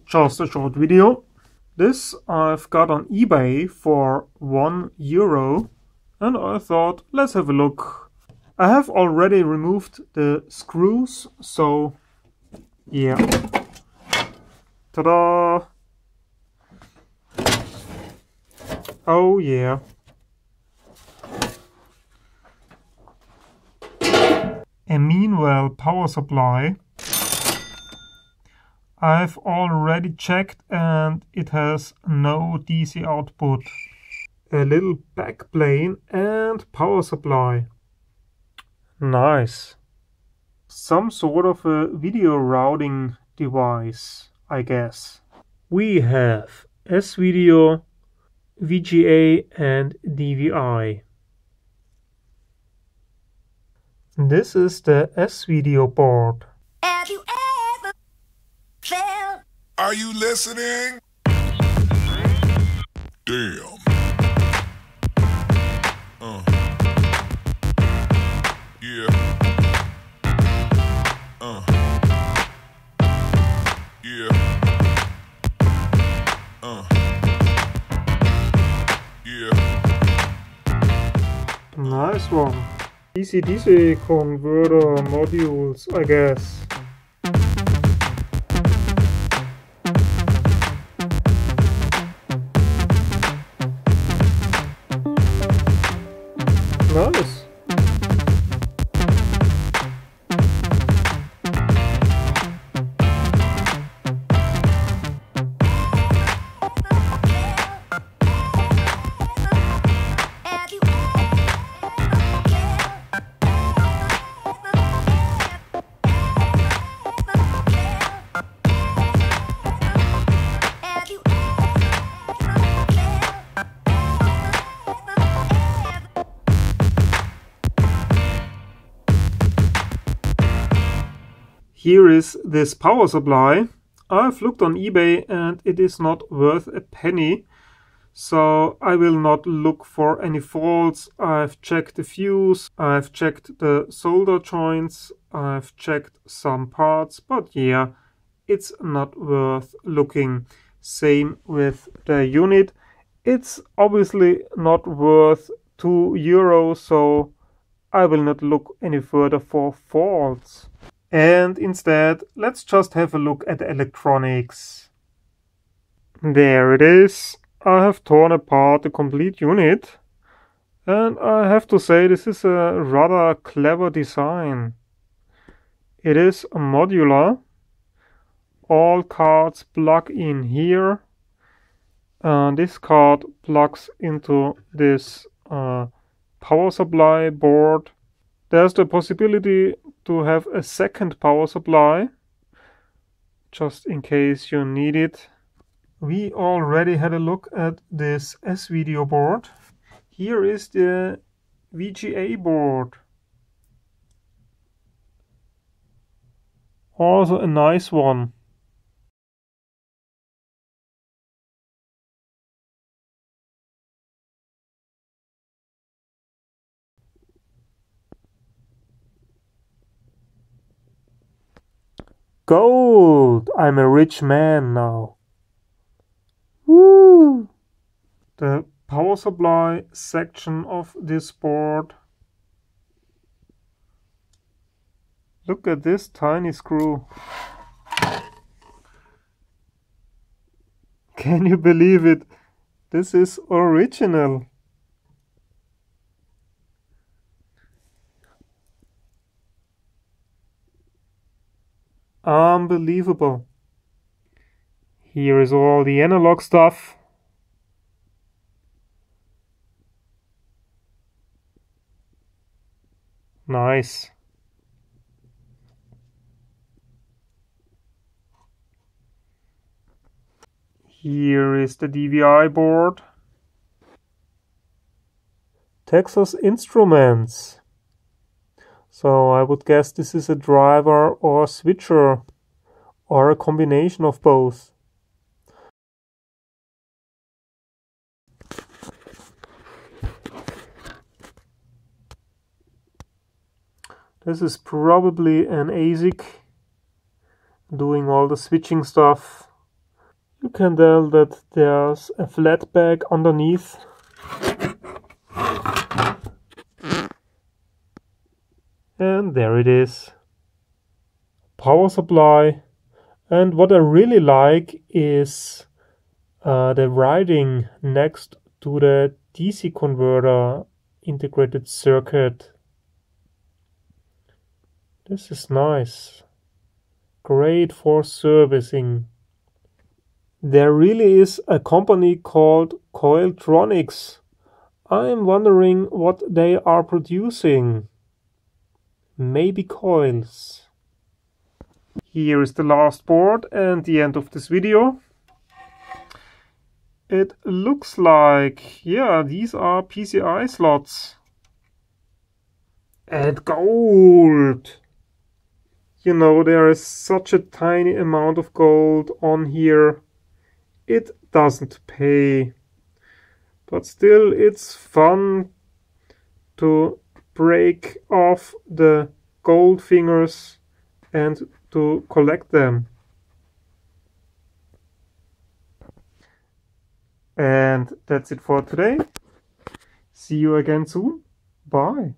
Just a short video. This I've got on eBay for €1 and I thought let's have a look. I have already removed the screws, so yeah. Ta-da! Oh yeah. A Meanwhile power supply. I've already checked and it has no DC output. A little backplane and power supply. Nice. Some sort of a video routing device, I guess. We have S-Video, VGA and DVI. This is the S-Video board. Have you ever felt? Are you listening? Damn. Yeah. Yeah. Yeah. Nice one. DC-DC converter modules, I guess. Nice. Here is this power supply. I've looked on eBay and it is not worth a penny, so I will not look for any faults. I've checked the fuse, I've checked the solder joints, I've checked some parts, but yeah, it's not worth looking. Same with the unit. It's obviously not worth €2, so I will not look any further for faults. And instead, let's just have a look at the electronics. There it is. I have torn apart the complete unit. And I have to say this is a rather clever design. It is modular. All cards plug in here. This card plugs into this power supply board. There's the possibility to have a second power supply, just in case you need it. We already had a look at this S-Video board. Here is the VGA board. Also a nice one. Gold! I'm a rich man now. Woo! The power supply section of this board. Look at this tiny screw. Can you believe it? This is original. Unbelievable. Here is all the analog stuff. Nice. Here is the DVI board. Texas Instruments. So I would guess this is a driver or switcher or a combination of both. This is probably an ASIC doing all the switching stuff. You can tell that there's a flat bag underneath. And there it is. Power supply. And what I really like is the writing next to the DC converter integrated circuit. This is nice. Great for servicing. There really is a company called Coiltronics. I'm wondering what they are producing. Maybe coils. Here is the last board and the end of this video. It looks like, yeah, these are PCI slots. And gold! You know, there is such a tiny amount of gold on here. It doesn't pay. But still, it's fun to break off the gold fingers and to collect them. And that's it for today. See you again soon. Bye.